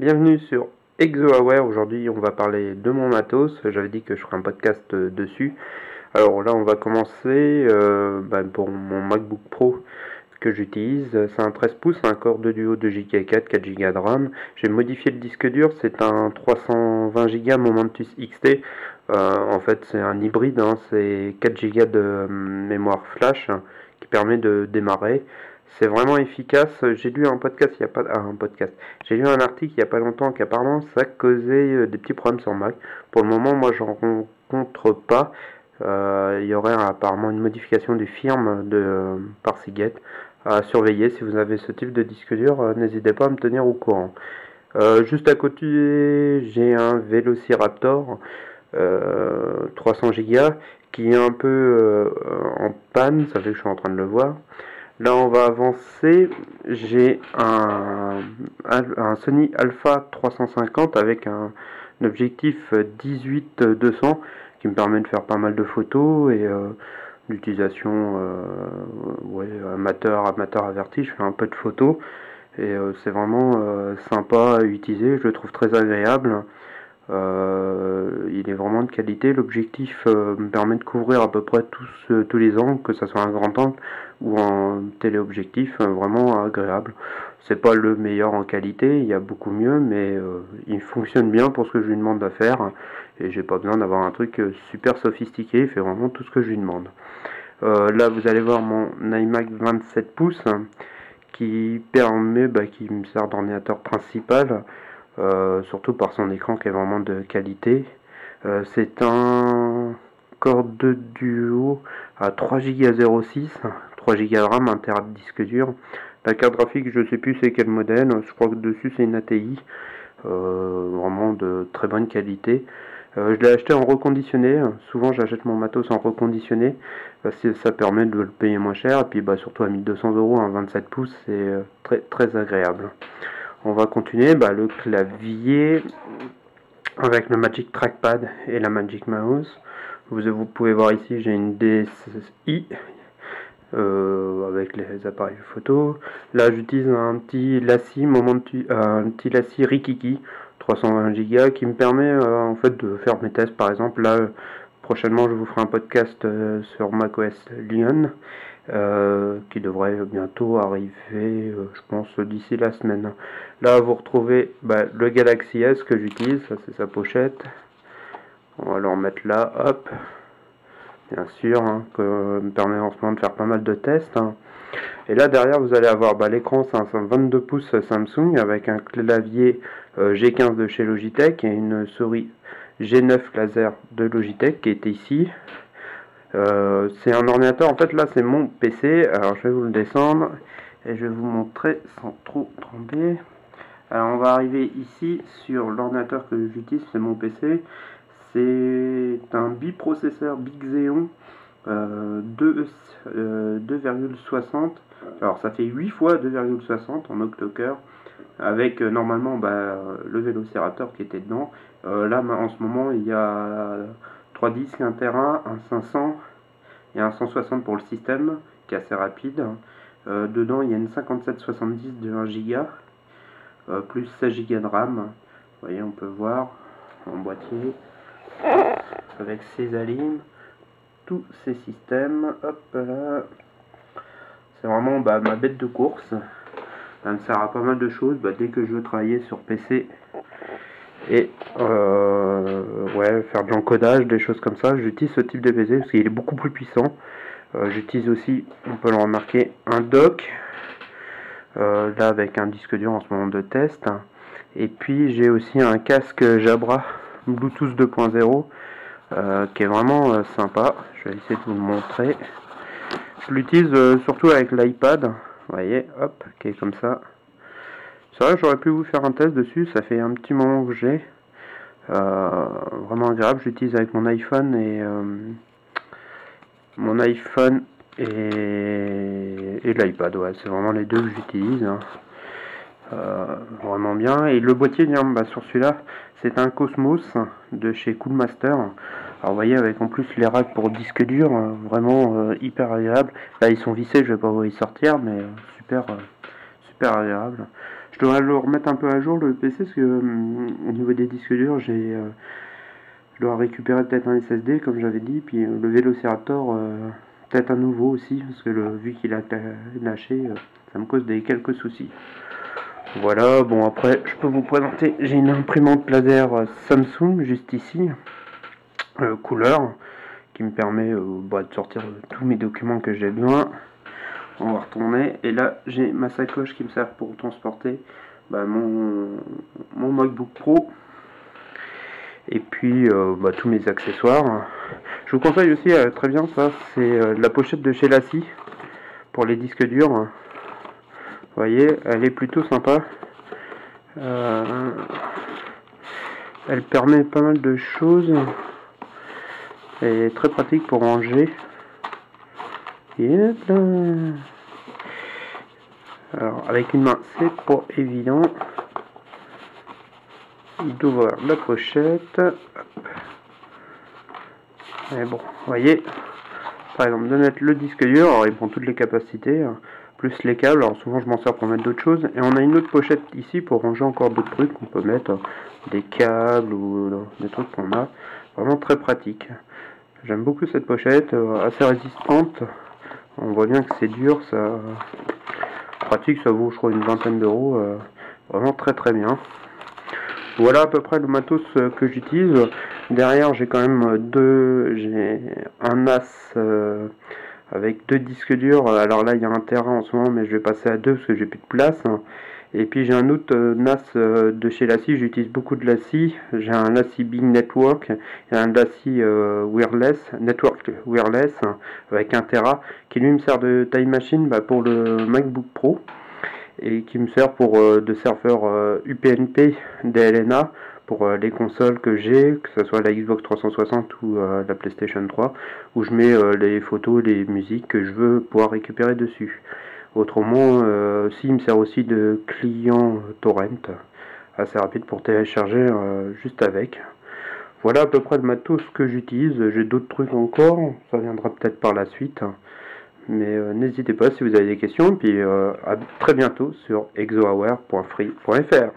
Bienvenue sur ExoAware. Aujourd'hui, on va parler de mon matos. J'avais dit que je ferais un podcast dessus. Alors là, on va commencer pour mon MacBook Pro que j'utilise. C'est un 13 pouces, un Core de Duo 2 Go 4 Go de RAM. J'ai modifié le disque dur. C'est un 320 Go Momentus XT. En fait, c'est un hybride. C'est 4 Go de mémoire flash qui permet de démarrer. C'est vraiment efficace. J'ai lu un podcast, il y a pas un podcast. J'ai lu un article il n'y a pas longtemps qu'apparemment ça causait des petits problèmes sur Mac. Pour le moment, moi, j'en rencontre pas. Il y aurait apparemment une modification du firmware par Seagate à surveiller. Si vous avez ce type de disque dur, n'hésitez pas à me tenir au courant. Juste à côté, j'ai un Velociraptor 300 Go qui est un peu en panne. Ça fait que je suis en train de le voir. Là, on va avancer. J'ai un Sony Alpha 350 avec un objectif 18-200 qui me permet de faire pas mal de photos et d'utilisation amateur averti. Je fais un peu de photos et c'est vraiment sympa à utiliser. Je le trouve très agréable. Il est vraiment de qualité. L'objectif me permet de couvrir à peu près tous les angles, que ce soit un grand angle ou un téléobjectif, vraiment agréable. C'est pas le meilleur en qualité, il y a beaucoup mieux, mais il fonctionne bien pour ce que je lui demande à faire. Et j'ai pas besoin d'avoir un truc super sophistiqué, il fait vraiment tout ce que je lui demande. Là, vous allez voir mon iMac 27 pouces qui qui me sert d'ordinateur principal. Surtout par son écran qui est vraiment de qualité. C'est un Core 2 Duo à 3 Go 06, 3 Go de RAM, 1 Tera de disque dur. La carte graphique, je sais plus c'est quel modèle, je crois que dessus c'est une ATI, vraiment de très bonne qualité. Je l'ai acheté en reconditionné, souvent j'achète mon matos en reconditionné, ça permet de le payer moins cher, et puis surtout à 1200 €, un 27 pouces, c'est très agréable. On va continuer, le clavier avec le Magic Trackpad et la Magic Mouse. Vous pouvez voir ici, j'ai une DSi avec les appareils photo. Là, j'utilise un petit lacis Rikiki 320 Go qui me permet en fait de faire mes tests. Par exemple, là, prochainement, je vous ferai un podcast sur macOS Lion. Qui devrait bientôt arriver, je pense d'ici la semaine. Là, vous retrouvez le Galaxy S que j'utilise, ça c'est sa pochette. On va le remettre là, hop. Bien sûr, que me permet en ce moment de faire pas mal de tests. Et là derrière, vous allez avoir l'écran, c'est un 22 pouces Samsung avec un clavier G15 de chez Logitech et une souris G9 laser de Logitech qui est ici. C'est un ordinateur, en fait là c'est mon PC, alors je vais vous le descendre et je vais vous montrer sans trop trembler. Alors on va arriver ici sur l'ordinateur que j'utilise, c'est mon PC, c'est un biprocesseur Big Xeon 2,60, alors ça fait 8 fois 2,60 en octo-cœur, avec normalement le Velociraptor qui était dedans. Là en ce moment il y a 3 disques, un Tera, un 500 et un 160 pour le système qui est assez rapide. Dedans il y a une 5770 de 1 Go plus 16 Go de RAM. Vous voyez, on peut voir en boîtier avec ses alignes, tous ces systèmes. Hop là, c'est vraiment ma bête de course. Ça me sert à pas mal de choses dès que je veux travailler sur PC et faire de l'encodage, des choses comme ça. J'utilise ce type de PC parce qu'il est beaucoup plus puissant. J'utilise aussi, on peut le remarquer, un dock là avec un disque dur en ce moment de test. Et puis j'ai aussi un casque Jabra Bluetooth 2.0 qui est vraiment sympa. Je vais essayer de vous le montrer. Je l'utilise surtout avec l'iPad. Vous voyez, hop, qui est comme ça. C'est vrai que j'aurais pu vous faire un test dessus, ça fait un petit moment que j'ai. Vraiment agréable, j'utilise avec mon iPhone et l'iPad, c'est vraiment les deux que j'utilise. Vraiment bien. Et le boîtier, sur celui-là, c'est un Cosmos de chez Coolmaster. Alors vous voyez, avec en plus les racks pour disque dur, super agréable. Là ils sont vissés, je vais pas vous y sortir, mais super super agréable. Je dois le remettre un peu à jour le PC parce que au niveau des disques durs, je dois récupérer peut-être un SSD comme j'avais dit, puis le Velociraptor peut-être un nouveau aussi parce que vu qu'il a lâché, ça me cause quelques soucis. Voilà, bon après je peux vous présenter, j'ai une imprimante laser Samsung juste ici, couleur, qui me permet de sortir tous mes documents que j'ai besoin. On va retourner, et là j'ai ma sacoche qui me sert pour transporter mon MacBook Pro, et puis tous mes accessoires. Je vous conseille aussi, très bien ça, c'est la pochette de chez Lassie pour les disques durs. Vous voyez, elle est plutôt sympa. Elle permet pas mal de choses. Elle est très pratique pour ranger. Et là. Alors, avec une main, c'est pas évident. Il doit voir la pochette. Hop. Mais bon, vous voyez, par exemple, de mettre le disque dur, alors il prend toutes les capacités, plus les câbles, alors souvent je m'en sers pour mettre d'autres choses, et on a une autre pochette ici pour ranger encore d'autres trucs, on peut mettre des câbles ou des trucs qu'on a, vraiment très pratique. J'aime beaucoup cette pochette, assez résistante, on voit bien que c'est dur, ça pratique, ça vaut je crois une vingtaine d'euros, vraiment très très bien. Voilà à peu près le matos que j'utilise. Derrière j'ai quand même j'ai un NAS avec 2 disques durs. Alors là il y a 1 Tera en ce moment, mais je vais passer à 2 parce que j'ai plus de place. Et puis j'ai un autre NAS de chez Lassie, j'utilise beaucoup de Lassie. J'ai un Lassie Big Network et un Lassie Network Wireless avec 1 Tera qui lui me sert de Time Machine pour le MacBook Pro, et qui me sert pour de serveur UPnP DLNA pour les consoles que j'ai, que ce soit la Xbox 360 ou la PlayStation 3, où je mets les photos, les musiques que je veux pouvoir récupérer dessus. Autrement, il me sert aussi de client torrent, assez rapide pour télécharger juste avec. Voilà à peu près le matos que j'utilise. J'ai d'autres trucs encore, ça viendra peut-être par la suite. Mais n'hésitez pas si vous avez des questions, puis à très bientôt sur exoaware.free.fr.